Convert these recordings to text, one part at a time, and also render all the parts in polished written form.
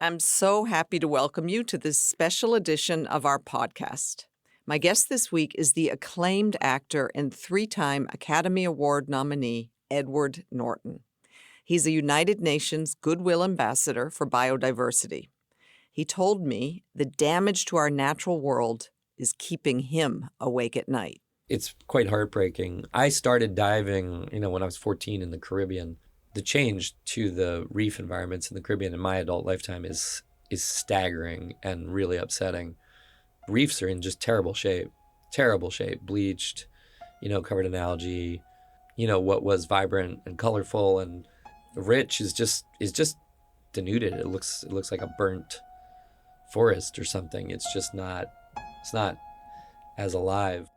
I'm so happy to welcome you to this special edition of our podcast. My guest this week is the acclaimed actor and three-time Academy Award nominee, Edward Norton. He's a United Nations Goodwill Ambassador for Biodiversity. He told me the damage to our natural world is keeping him awake at night. It's quite heartbreaking. I started diving, when I was 14 in the Caribbean. The change to the reef environments in the Caribbean in my adult lifetime is staggering and really upsetting. Reefs are in just terrible shape, bleached, covered in algae. What was vibrant and colorful and rich is just denuded. It looks like a burnt forest or something. It's not as alive.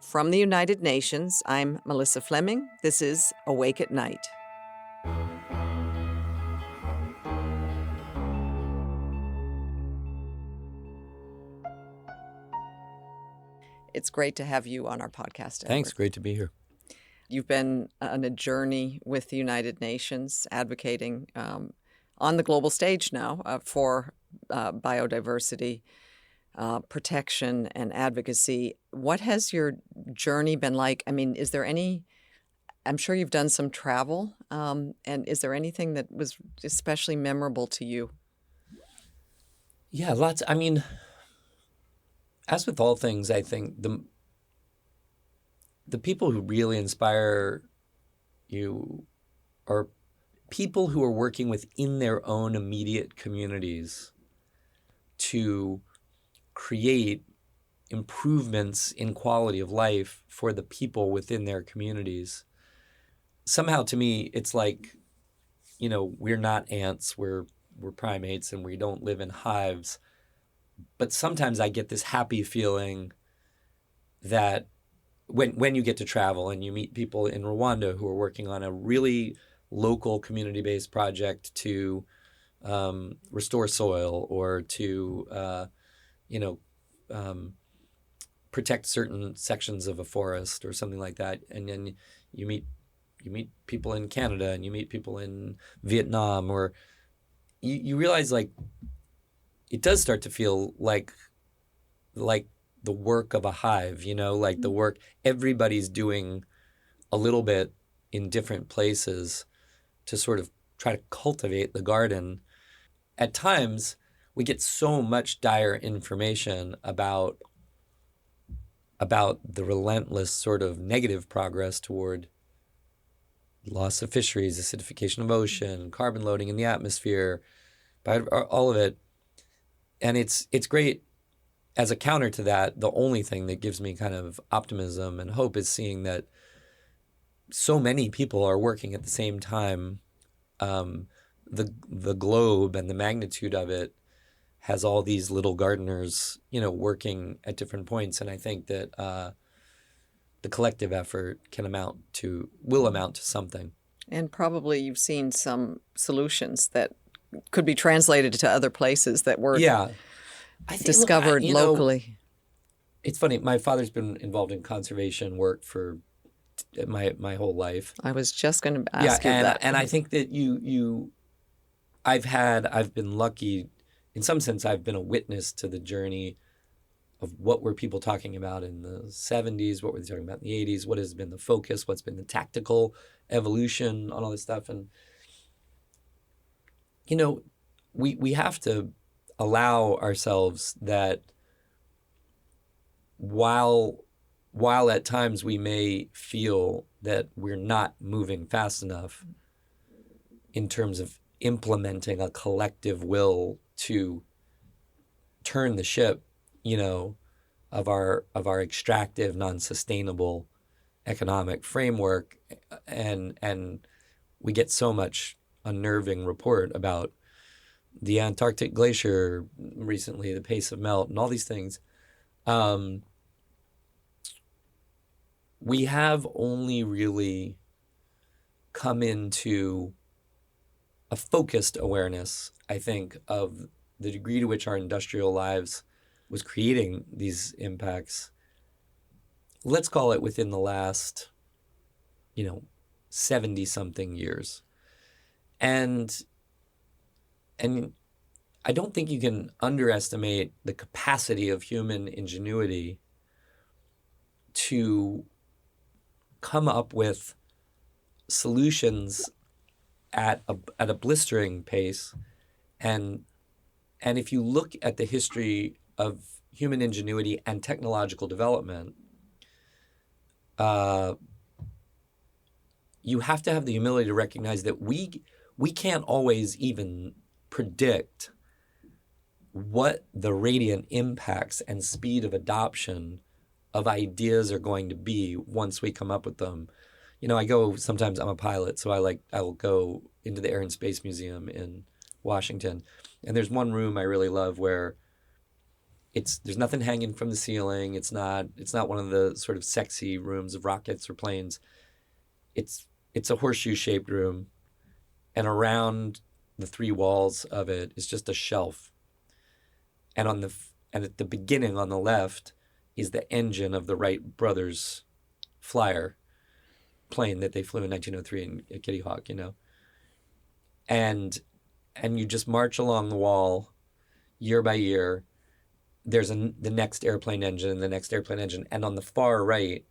From the United Nations, I'm Melissa Fleming. This is Awake at Night. It's great to have you on our podcast, Edward. Thanks. Great to be here. You've been on a journey with the United Nations, advocating on the global stage now for biodiversity, protection and advocacy. What has your journey been like? I mean, is there I'm sure you've done some travel, and is there anything that was especially memorable to you? Yeah, lots. I mean, as with all things, I think the people who really inspire you are people who are working within their own immediate communities to create improvements in quality of life for the people within their communities. Somehow, to me, it's like, we're not ants, we're primates, and we don't live in hives. But sometimes I get this happy feeling that when you get to travel and you meet people in Rwanda who are working on a really local community-based project to restore soil or to protect certain sections of a forest or something like that, and then you meet people in Canada and you meet people in Vietnam, or you realize like it does start to feel like the work of a hive, like the work everybody's doing a little bit in different places to sort of try to cultivate the garden. At times, we get so much dire information about the relentless sort of negative progress toward loss of fisheries, acidification of ocean, carbon loading in the atmosphere, all of it. And it's great. As a counter to that, the only thing that gives me kind of optimism and hope is seeing that so many people are working at the same time. The globe and the magnitude of it has all these little gardeners, working at different points. And I think that the collective effort will amount to something. And probably you've seen some solutions that could be translated to other places that were discovered locally. It's funny. My father's been involved in conservation work for my whole life. I was just going to ask you that. And I think that I've been lucky. In some sense, I've been a witness to the journey of what were people talking about in the 70s, what were they talking about in the 80s, what has been the focus, what's been the tactical evolution on all this stuff. And, we have to allow ourselves that while at times we may feel that we're not moving fast enough in terms of implementing a collective will to turn the ship, of our extractive, non-sustainable economic framework, and we get so much unnerving report about the Antarctic glacier recently, the pace of melt, and all these things. We have only really come into a focused awareness, I think, of the degree to which our industrial lives was creating these impacts let's call it within the last, 70 something years. And I don't think you can underestimate the capacity of human ingenuity to come up with solutions at a blistering pace. And if you look at the history of human ingenuity and technological development, you have to have the humility to recognize that we can't always even predict what the radiant impacts and speed of adoption of ideas are going to be once we come up with them. I go, sometimes I'm a pilot, so I will go into the Air and Space Museum in Washington. And there's one room I really love where there's nothing hanging from the ceiling. It's not one of the sort of sexy rooms of rockets or planes. It's a horseshoe-shaped room, and around the three walls of it is just a shelf. And at the beginning on the left is the engine of the Wright brothers flyer plane that they flew in 1903 in Kitty Hawk, And you just march along the wall year by year. There's the next airplane engine and the next airplane engine. And on the far right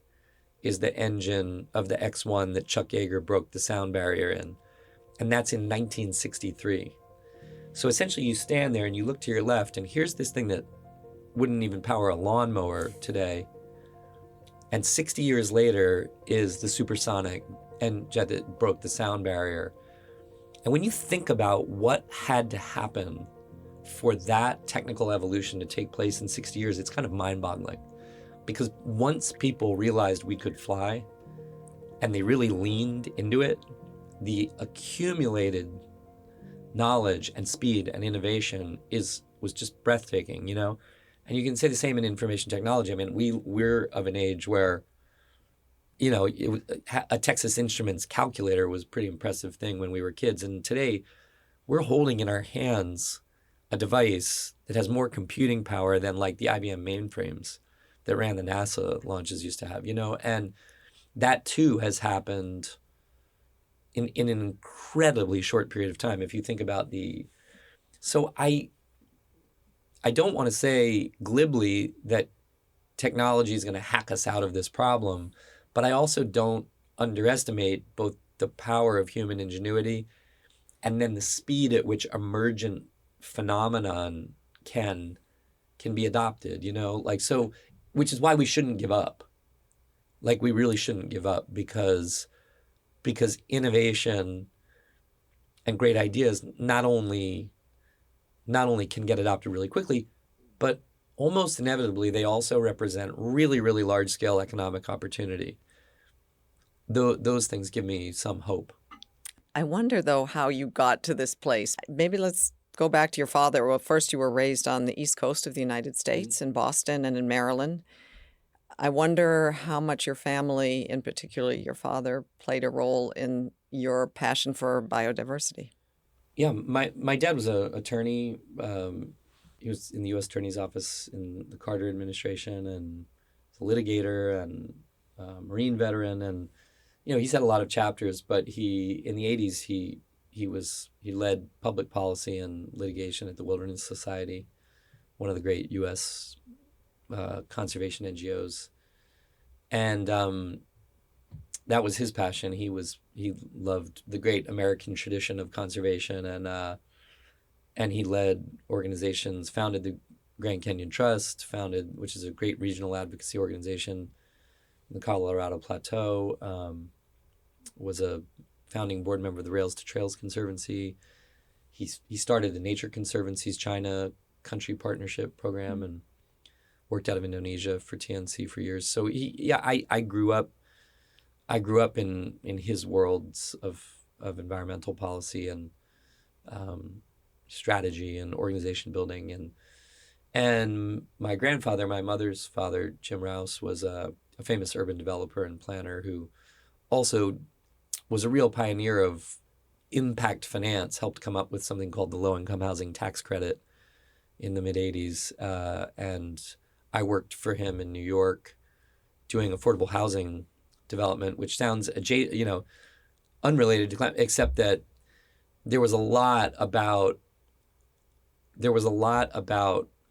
is the engine of the X-1 that Chuck Yeager broke the sound barrier in. And that's in 1963. So essentially you stand there and you look to your left, and here's this thing that wouldn't even power a lawnmower today. And 60 years later is the supersonic jet that broke the sound barrier. And when you think about what had to happen for that technical evolution to take place in 60 years, it's kind of mind-boggling. Because once people realized we could fly and they really leaned into it, the accumulated knowledge and speed and innovation was just breathtaking, And you can say the same in information technology. I mean, we're of an age where, a Texas Instruments calculator was a pretty impressive thing when we were kids. And today we're holding in our hands a device that has more computing power than like the IBM mainframes that ran the NASA launches used to have, and that too has happened in an incredibly short period of time. If you think about so I don't want to say glibly that technology is going to hack us out of this problem, but I also don't underestimate both the power of human ingenuity and then the speed at which emergent phenomenon can be adopted, so, which is why we shouldn't give up. Like, we really shouldn't give up because innovation and great ideas not only can get adopted really quickly, but almost inevitably they also represent really, really large-scale economic opportunity. Those things give me some hope. I wonder, though, how you got to this place. Maybe let's go back to your father. Well, first you were raised on the East Coast of the United States, in Boston and in Maryland. I wonder how much your family, in particular your father, played a role in your passion for biodiversity. Yeah, my dad was an attorney. He was in the U.S. Attorney's Office in the Carter administration, and a litigator and Marine veteran, and he's had a lot of chapters. But in the 80s he led public policy and litigation at the Wilderness Society, one of the great U.S. Conservation NGOs, and that was his passion. He loved the great American tradition of conservation, and he led organizations, founded the Grand Canyon Trust, which is a great regional advocacy organization in the Colorado Plateau. Was a founding board member of the Rails to Trails Conservancy. He started the Nature Conservancy's China Country Partnership Program and worked out of Indonesia for TNC for years. So I grew up in his worlds of environmental policy and strategy and organization building, and my grandfather, my mother's father, Jim Rouse, was a famous urban developer and planner who also was a real pioneer of impact finance, helped come up with something called the low-income housing tax credit in the mid-'80s. And I worked for him in New York doing affordable housing development, which sounds unrelated to climate, except that there was a lot about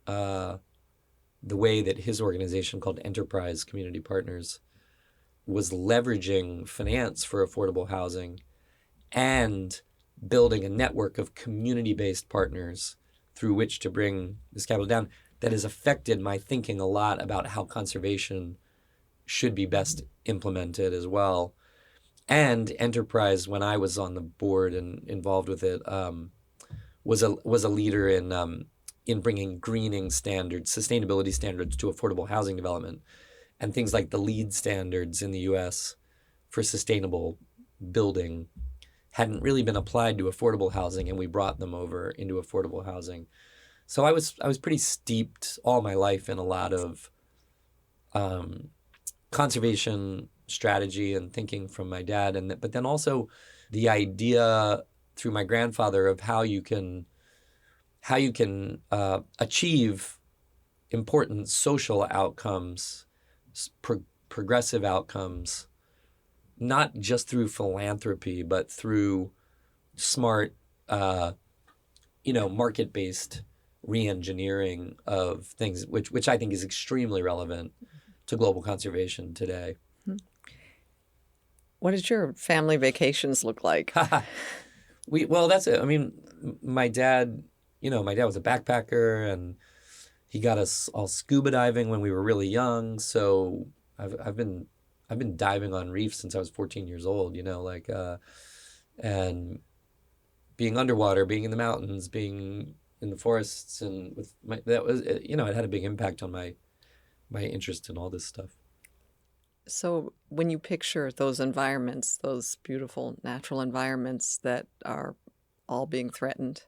the way that his organization called Enterprise Community Partners was leveraging finance for affordable housing and building a network of community-based partners through which to bring this capital down, that has affected my thinking a lot about how conservation should be best implemented as well. And Enterprise, when I was on the board and involved with it, was a leader in bringing greening standards, sustainability standards to affordable housing development, and things like the LEED standards in the U.S. for sustainable building hadn't really been applied to affordable housing, and we brought them over into affordable housing. So I was pretty steeped all my life in a lot of conservation strategy and thinking from my dad, but then also the idea through my grandfather of how you can achieve important social outcomes, progressive outcomes, not just through philanthropy, but through smart, market-based re-engineering of things, which I think is extremely relevant to global conservation today. What did your family vacations look like? That's it. I mean, my dad was a backpacker, and he got us all scuba diving when we were really young. So I've been diving on reefs since I was 14 years old. And being underwater, being in the mountains, being in the forests, and it had a big impact on my interest in all this stuff. So when you picture those environments, those beautiful natural environments that are all being threatened,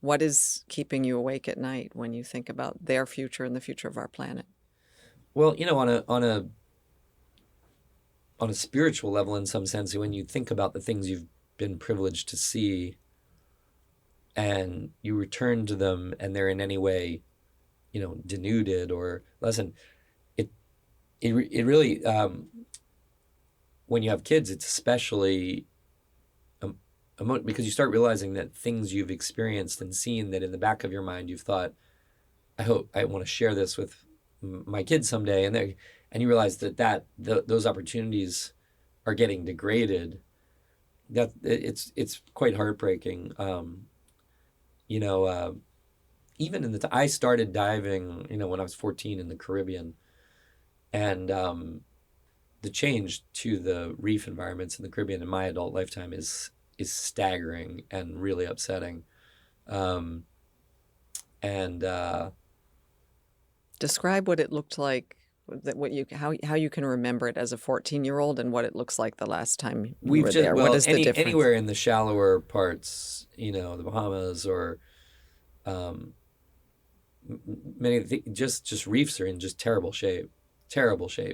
what is keeping you awake at night when you think about their future and the future of our planet? Well, on a spiritual level, in some sense, when you think about the things you've been privileged to see, and you return to them, and they're in any way, denuded or lessened, it really, when you have kids, it's especially because you start realizing that things you've experienced and seen, that in the back of your mind you've thought, I hope I want to share this with my kids someday, and you realize that those opportunities are getting degraded. That it's quite heartbreaking. Even I started diving, when I was 14 in the Caribbean, and the change to the reef environments in the Caribbean in my adult lifetime is staggering and really upsetting. Describe what it looked like, how you can remember it as a 14-year-old, and what it looks like the last time you were there. What is the difference? Anywhere in the shallower parts, the Bahamas or many of the just reefs are in just terrible shape,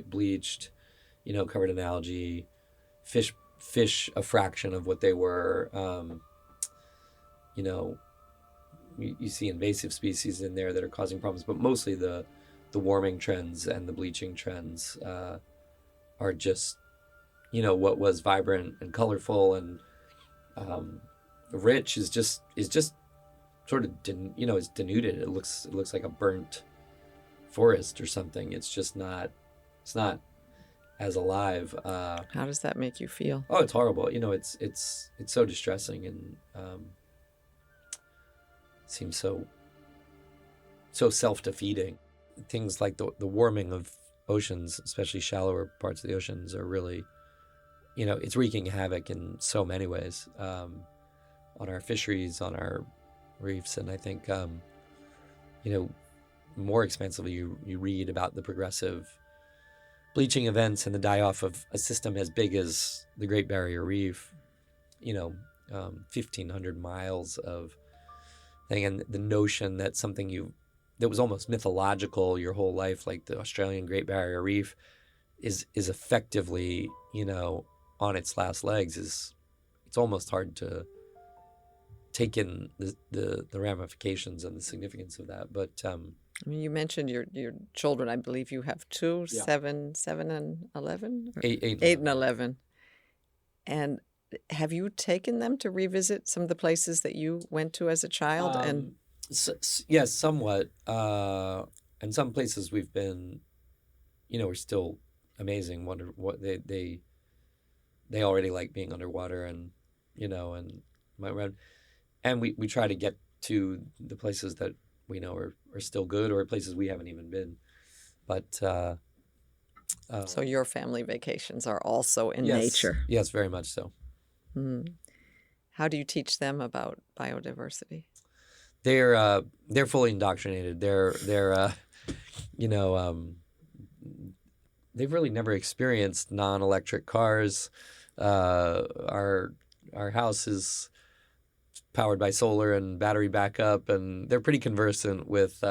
bleached, covered in algae, fish a fraction of what they were. You see invasive species in there that are causing problems, but mostly the warming trends and the bleaching trends are just, what was vibrant and colorful and rich is just sort of is denuded. It looks like a burnt forest or something. It's not as alive. How does that make you feel? Oh, it's horrible. It's so distressing, and seems so self-defeating. Things like the warming of oceans, especially shallower parts of the oceans, are really, it's wreaking havoc in so many ways on our fisheries, on our reefs. And I think, more expansively, you read about the progressive bleaching events and the die-off of a system as big as the Great Barrier Reef, 1,500 miles of thing, and the notion that something that was almost mythological your whole life, like the Australian Great Barrier Reef, is effectively, on its last legs. It's almost hard to take in the ramifications and the significance of that. But I mean, you mentioned your children. I believe you have two, Yeah. 7 and 11? Or 8 8 and 11. And have you taken them to revisit some of the places that you went to as a child? And Yes, somewhat. And some places we've been, are still amazing. Wonder what they already like being underwater, and and my around. And we try to get to the places that we know are still good, or places we haven't even been. But so your family vacations are also in yes, nature. yes, very much so. Mm. How do you teach them about biodiversity? They're fully indoctrinated. They're you know they've really never experienced non-electric cars. Our house is powered by solar and battery backup, and they're pretty conversant with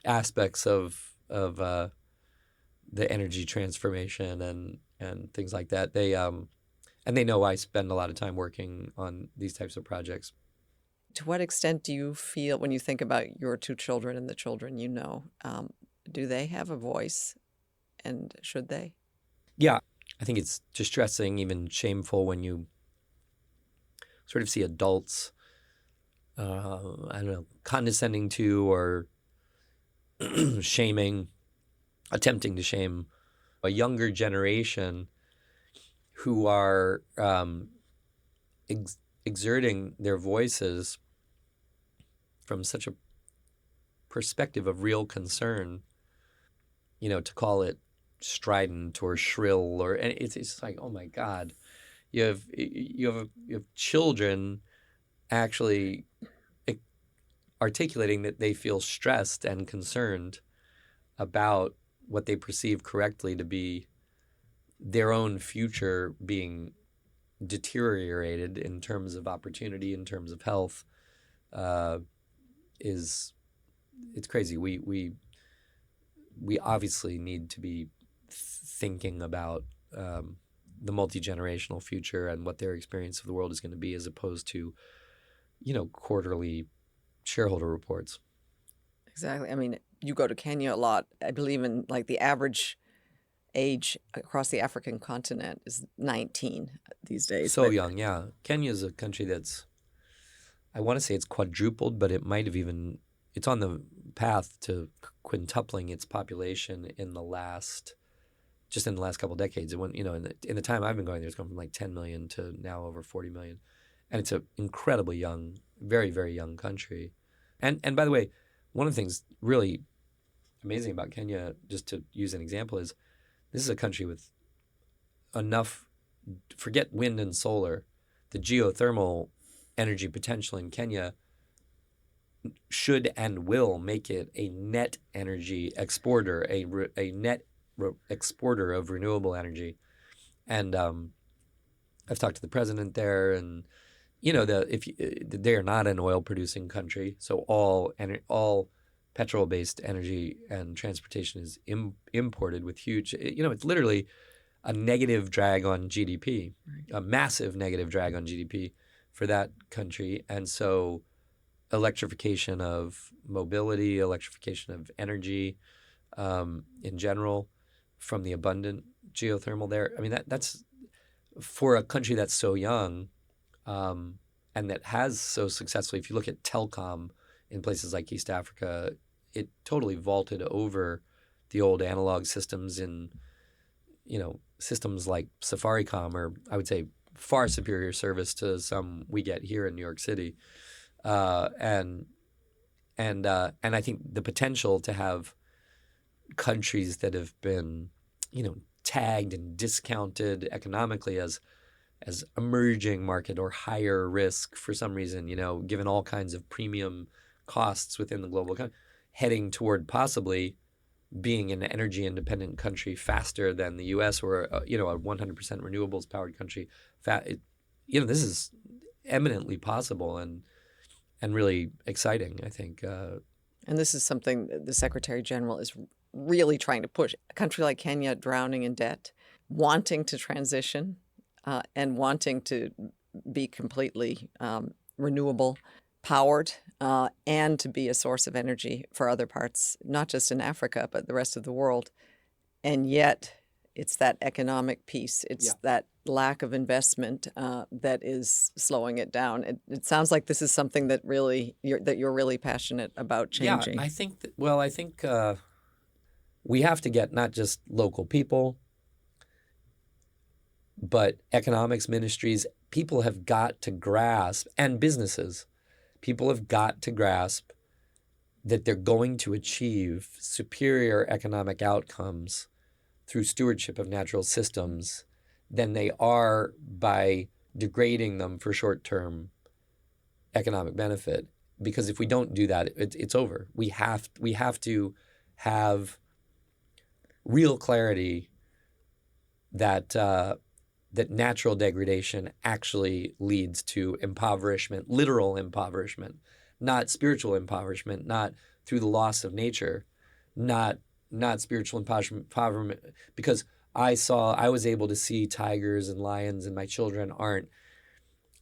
aspects of the energy transformation and things like that. And they know I spend a lot of time working on these types of projects. To what extent do you feel, when you think about your two children and the children you know, do they have a voice, and should they? Yeah, I think it's distressing, even shameful, when you sort of see adults, I don't know, condescending to or shaming, attempting to shame a younger generation who are exerting their voices from such a perspective of real concern. To call it strident or shrill, or and it's like, oh my God, you have children actually articulating that they feel stressed and concerned about what they perceive correctly to be their own future being deteriorated in terms of opportunity, in terms of health. It's crazy. We obviously need to be thinking about the multi-generational future and what their experience of the world is going to be, as opposed to quarterly shareholder reports. Exactly. I mean, you go to Kenya a lot. I believe in like the average age across the African continent is 19 these days. So young, yeah. Kenya is a country that's, I want to say it's quadrupled, but it might have even, it's on the path to quintupling its population in the last couple of decades. It went, in the time I've been going there, it's gone from like 10 million to now over 40 million. And it's an incredibly young, very, very young country. And by the way, one of the things really amazing about Kenya, just to use an example, is this is a country with enough, forget wind and solar, the geothermal energy potential in Kenya should and will make it a net energy exporter, a net exporter of renewable energy. And I've talked to the president there, and they are not an oil producing country, so all petrol based energy and transportation is imported with huge. It's literally a negative drag on GDP, a massive negative drag on GDP for that country. And so electrification of mobility, electrification of energy in general, from the abundant geothermal there. I mean, that's for a country that's so young and that has so successfully, if you look at telecom in places like East Africa, it totally vaulted over the old analog systems in, systems like Safaricom, or I would say far superior service to some we get here in New York City. And I think the potential to have countries that have been, tagged and discounted economically as emerging market or higher risk for some reason, given all kinds of premium costs within the global economy, heading toward possibly being an energy independent country faster than the U.S. or a 100% renewables powered country. This is eminently possible and really exciting, I think. And this is something that the Secretary General is really trying to push. A country like Kenya, drowning in debt, wanting to transition and wanting to be completely renewable powered. and to be a source of energy for other parts, not just in Africa, but the rest of the world. And yet, it's that economic piece. It's that lack of investment that is slowing it down. It sounds like this is something that you're really passionate about changing. Yeah, I think we have to get not just local people, but economics ministries. People have got to grasp, and businesses, people have got to grasp that they're going to achieve superior economic outcomes through stewardship of natural systems than they are by degrading them for short-term economic benefit. Because if we don't do that, it's over. We have to have real clarity that that natural degradation actually leads to impoverishment, literal impoverishment, not spiritual impoverishment, not through the loss of nature, not spiritual impoverishment. Because I was able to see tigers and lions, and my children aren't.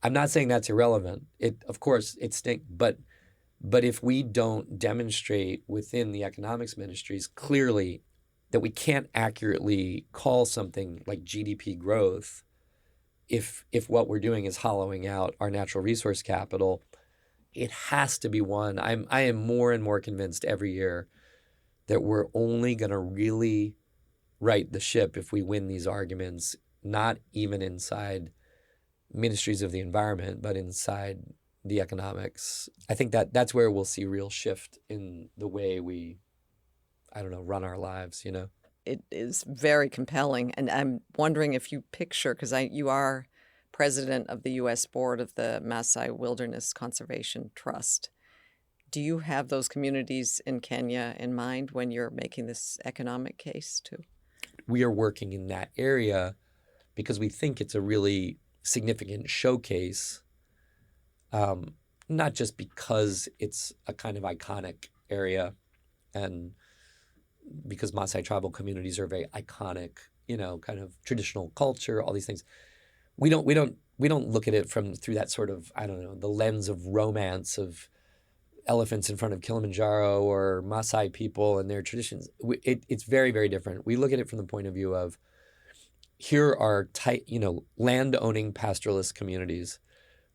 I'm not saying that's irrelevant. Of course, it stinks, but if we don't demonstrate within the economics ministries clearly that we can't accurately call something like GDP growth if what we're doing is hollowing out our natural resource capital, it has to be one. I am more and more convinced every year that we're only going to really right the ship if we win these arguments, not even inside ministries of the environment, but inside the economics. I think that's where we'll see real shift in the way we, run our lives, It is very compelling. And I'm wondering if you picture, because you are president of the U.S. board of the Massai Wilderness Conservation Trust. Do you have those communities in Kenya in mind when you're making this economic case too? We are working in that area because we think it's a really significant showcase, not just because it's a kind of iconic area and because Maasai tribal communities are very iconic, kind of traditional culture, all these things. We don't look at it through that sort of, the lens of romance of elephants in front of Kilimanjaro or Maasai people and their traditions. It's very, very different. We look at it from the point of view of here are land-owning pastoralist communities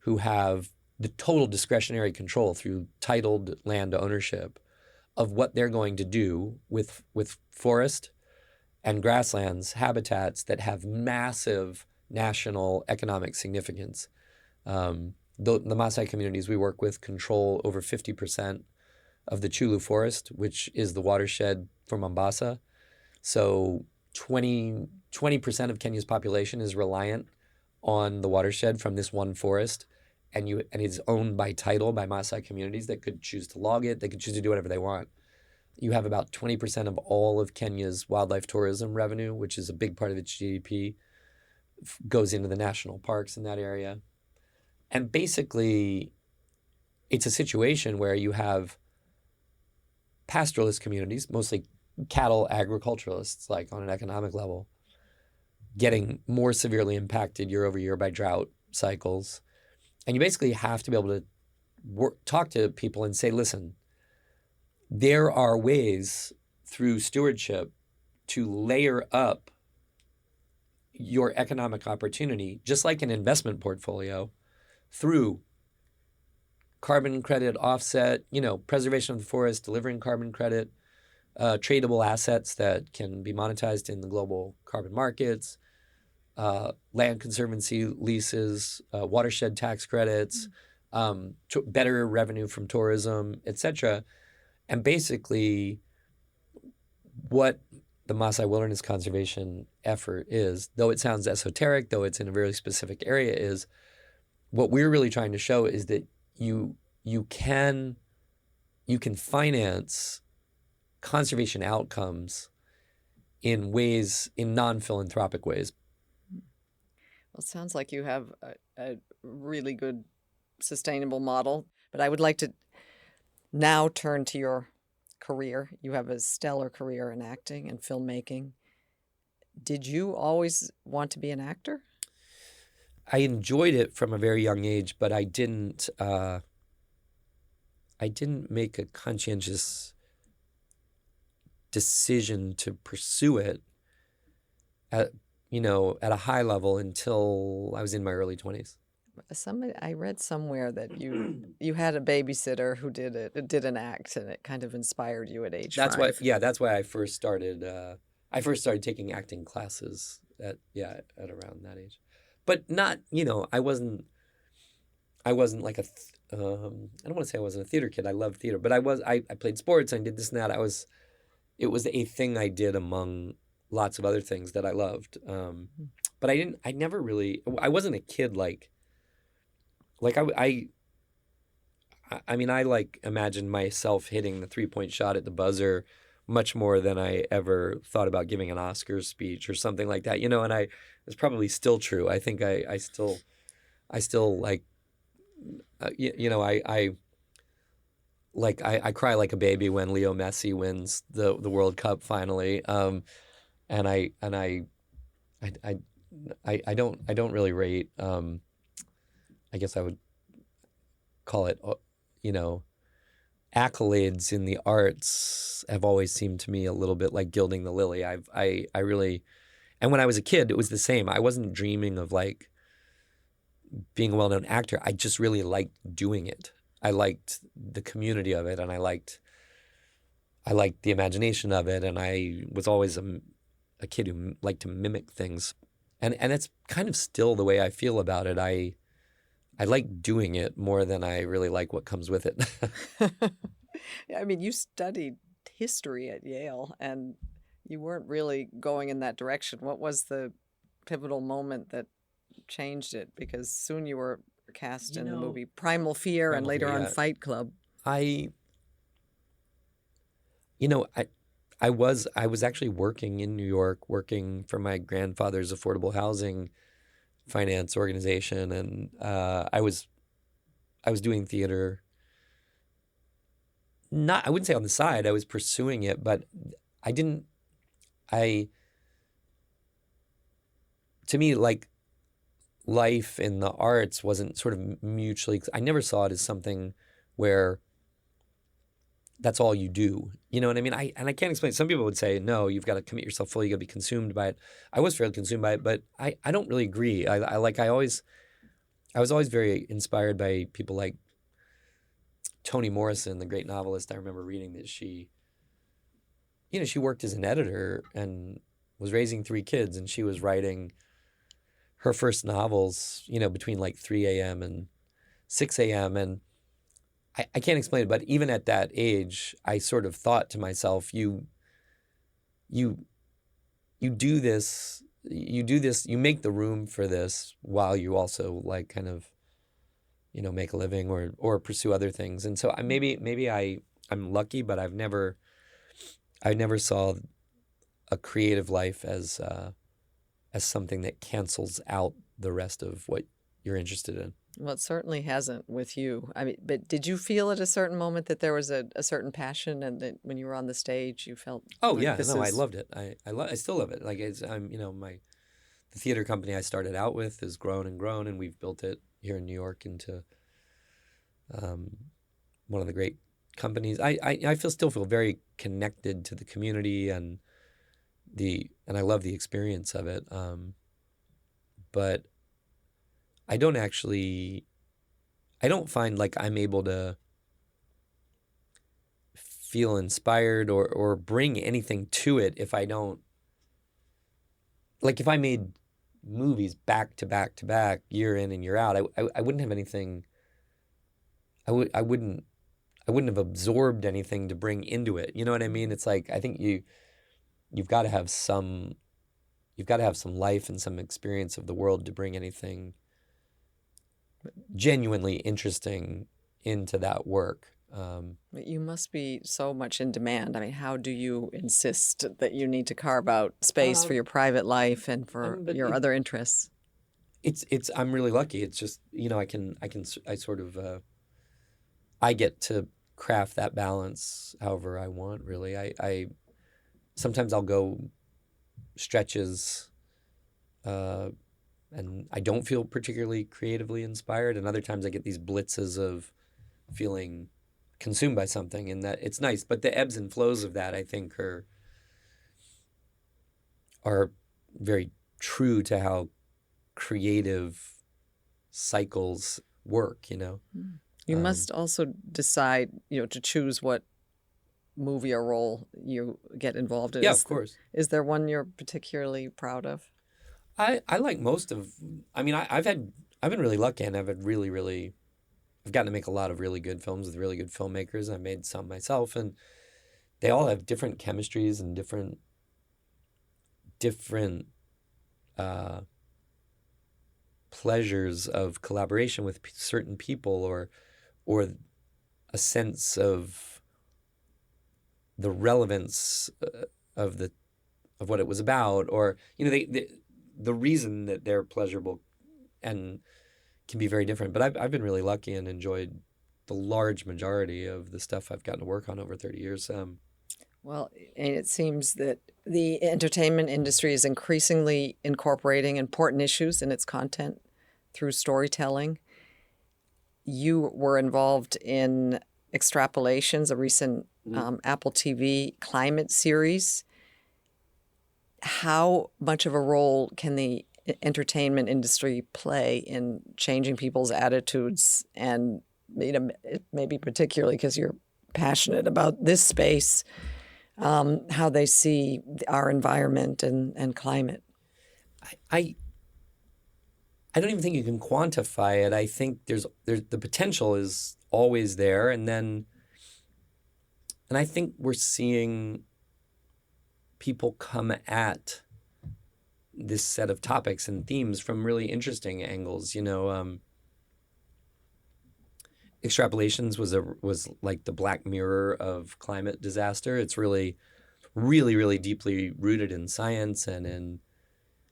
who have the total discretionary control through titled land ownership of what they're going to do with forest and grasslands, habitats that have massive national economic significance. The Maasai communities we work with control over 50% of the Chulu forest, which is the watershed for Mombasa. So 20% of Kenya's population is reliant on the watershed from this one forest. And it's owned by title by Maasai communities that could choose to log it. They could choose to do whatever they want. You have about 20% of all of Kenya's wildlife tourism revenue, which is a big part of its GDP, goes into the national parks in that area. And basically, it's a situation where you have pastoralist communities, mostly cattle agriculturalists, like on an economic level, getting more severely impacted year over year by drought cycles. And you basically have to be able to talk to people and say, listen, there are ways through stewardship to layer up your economic opportunity, just like an investment portfolio, through carbon credit offset, preservation of the forest, delivering carbon credit, tradable assets that can be monetized in the global carbon markets, land conservancy leases, watershed tax credits, better revenue from tourism, etc. And basically, what the Maasai Wilderness Conservation effort is, though it sounds esoteric, though it's in a very specific area, is what we're really trying to show is that you can finance conservation outcomes in non-philanthropic ways. Well, it sounds like you have a really good sustainable model, but I would like to now turn to your career. You have a stellar career in acting and filmmaking. Did you always want to be an actor? I enjoyed it from a very young age, but I didn't I didn't make a conscientious decision to pursue it at at a high level until I was in my early 20s. I read somewhere that you had a babysitter who did an act, and it kind of inspired you at age That's 5. that's why I first started taking acting classes at around that age. But not, I wasn't like I don't want to say I wasn't a theater kid. I loved theater, but I played sports and I did this and that. It was a thing I did among lots of other things that I loved. But I wasn't a kid like I like imagined myself hitting the 3-point shot at the buzzer much more than I ever thought about giving an Oscars speech or something like that, and it's probably still true. I think I still like, I cry like a baby when Leo Messi wins the World Cup finally. And I don't really rate, I guess I would call it, accolades in the arts have always seemed to me a little bit like gilding the lily. I really, and when I was a kid, it was the same. I wasn't dreaming of like being a well-known actor. I just really liked doing it. I liked the community of it, and I liked the imagination of it, and I was always a kid who liked to mimic things, and it's kind of still the way I feel about it. I like doing it more than I really like what comes with it. Yeah, I mean, you studied history at Yale, and you weren't really going in that direction. What was the pivotal moment that changed it? Because soon you were cast in the movie Primal Fear and later on Fight Club. I was actually working in New York, working for my grandfather's affordable housing finance organization, and I was doing theater. I wouldn't say on the side. I was pursuing it, but to me, like, life in the arts wasn't sort of mutually. I never saw it as something where that's all you do. You know what I mean? I can't explain. Some people would say, no, you've got to commit yourself fully. You got to be consumed by it. I was fairly consumed by it, but I don't really agree. I was always very inspired by people like Toni Morrison, the great novelist. I remember reading that she worked as an editor and was raising 3 kids, and she was writing her first novels, between like 3 a.m. and 6 a.m. And I can't explain it, but even at that age, I sort of thought to myself, you do this, you make the room for this while you also like kind of, make a living or pursue other things. And so maybe I'm lucky, but I never saw a creative life as something that cancels out the rest of what you're interested in. Well, it certainly hasn't with you. I mean, but did you feel at a certain moment that there was a certain passion, and that when you were on the stage, you felt? Oh like yeah, no, I loved it. I still love it. Like the theater company I started out with has grown and grown, and we've built it here in New York into one of the great companies. I still feel very connected to the community and I love the experience of it. But I don't find like I'm able to feel inspired or bring anything to it if I don't, like, if I made movies back to back to back, year in and year out, I wouldn't have anything. I wouldn't have absorbed anything to bring into it. You know what I mean? It's like, I think you've got to have some life and some experience of the world to bring anything genuinely interesting into that work. You must be so much in demand. I mean, how do you insist that you need to carve out space for your private life and for your other interests? I'm really lucky. It's just, I get to craft that balance however I want, really. I sometimes I'll go stretches and I don't feel particularly creatively inspired, and other times I get these blitzes of feeling consumed by something, and that it's nice. But the ebbs and flows of that, I think, are very true to how creative cycles work, you know. You must also decide, to choose what movie or role you get involved in. Yeah, of course. Is there one you're particularly proud of? I like most of. I mean, I've been really lucky, and I've gotten to make a lot of really good films with really good filmmakers. I made some myself, and they all have different chemistries and different pleasures of collaboration with certain people, or a sense of the relevance of what it was about, or the reason that they're pleasurable and can be very different. But I've been really lucky and enjoyed the large majority of the stuff I've gotten to work on over 30 years. Well, and it seems that the entertainment industry is increasingly incorporating important issues in its content through storytelling. You were involved in Extrapolations, a recent Apple TV climate series. How much of a role can the entertainment industry play in changing people's attitudes, and maybe particularly because you're passionate about this space, how they see our environment and climate? I don't even think you can quantify it. I think there's the potential is always there, and I think we're seeing people come at this set of topics and themes from really interesting angles. Extrapolations was like the Black Mirror of climate disaster. It's really, really, really deeply rooted in science, and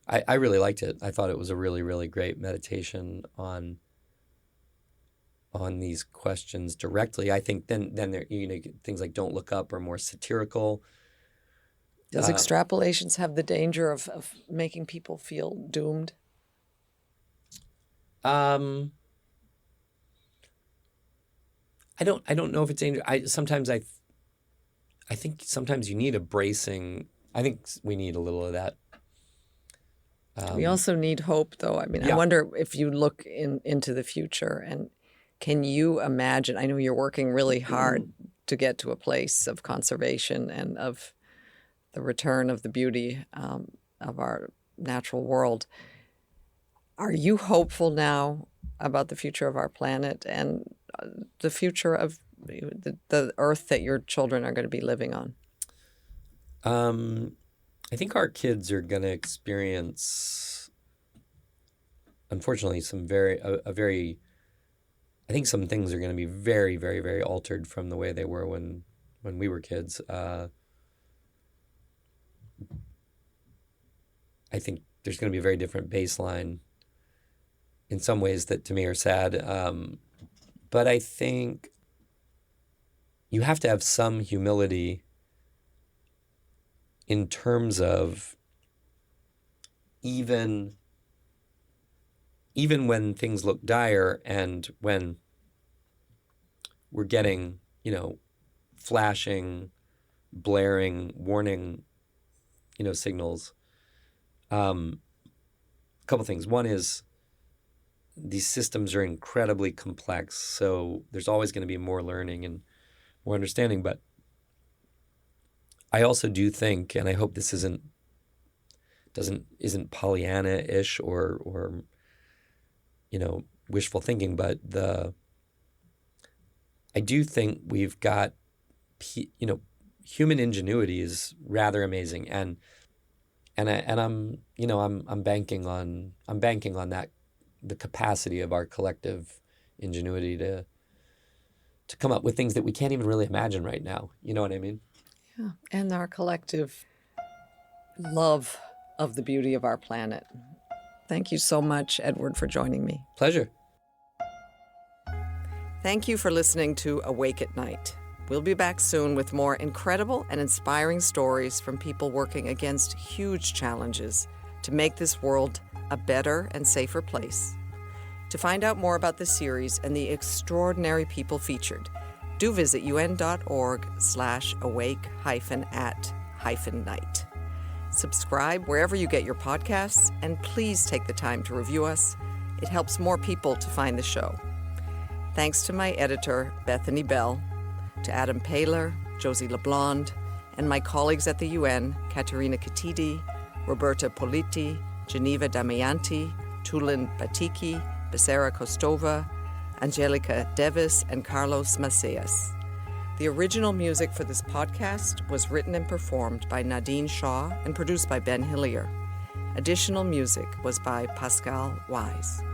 I really liked it. I thought it was a really, really great meditation on these questions directly. I think then there things like Don't Look Up are more satirical. Does Extrapolations have the danger of making people feel doomed? I don't know if it's dangerous. I think sometimes you need a bracing. I think we need a little of that. We also need hope, though. I mean, I wonder if you look into the future, and can you imagine? I know you're working really hard to get to a place of conservation and of the return of the beauty of our natural world. Are you hopeful now about the future of our planet and the future of the earth that your children are going to be living on? I think our kids are going to experience, unfortunately, I think some things are going to be very, very, very altered from the way they were when we were kids. I think there's going to be a very different baseline in some ways that to me are sad. But I think you have to have some humility in terms of even when things look dire and when we're getting, flashing, blaring, warning, signals. A couple things. One is these systems are incredibly complex, so there's always going to be more learning and more understanding. But I also do think, and I hope this isn't Pollyanna-ish or wishful thinking, but I do think we've got human ingenuity is rather amazing, and I'm banking on that, the capacity of our collective ingenuity to come up with things that we can't even really imagine right now. You know what I mean? Yeah, and our collective love of the beauty of our planet. Thank you so much, Edward, for joining me. Pleasure. Thank you for listening to Awake at Night. We'll be back soon with more incredible and inspiring stories from people working against huge challenges to make this world a better and safer place. To find out more about the series and the extraordinary people featured, do visit un.org/awake-at-night. Subscribe wherever you get your podcasts, and please take the time to review us. It helps more people to find the show. Thanks to my editor, Bethany Bell, to Adam Paler, Josie LeBlond, and my colleagues at the UN, Caterina Catidi, Roberta Politi, Geneva Damianti, Tulin Batiki, Becerra Kostova, Angelica Devis, and Carlos Macias. The original music for this podcast was written and performed by Nadine Shaw and produced by Ben Hillier. Additional music was by Pascal Wise.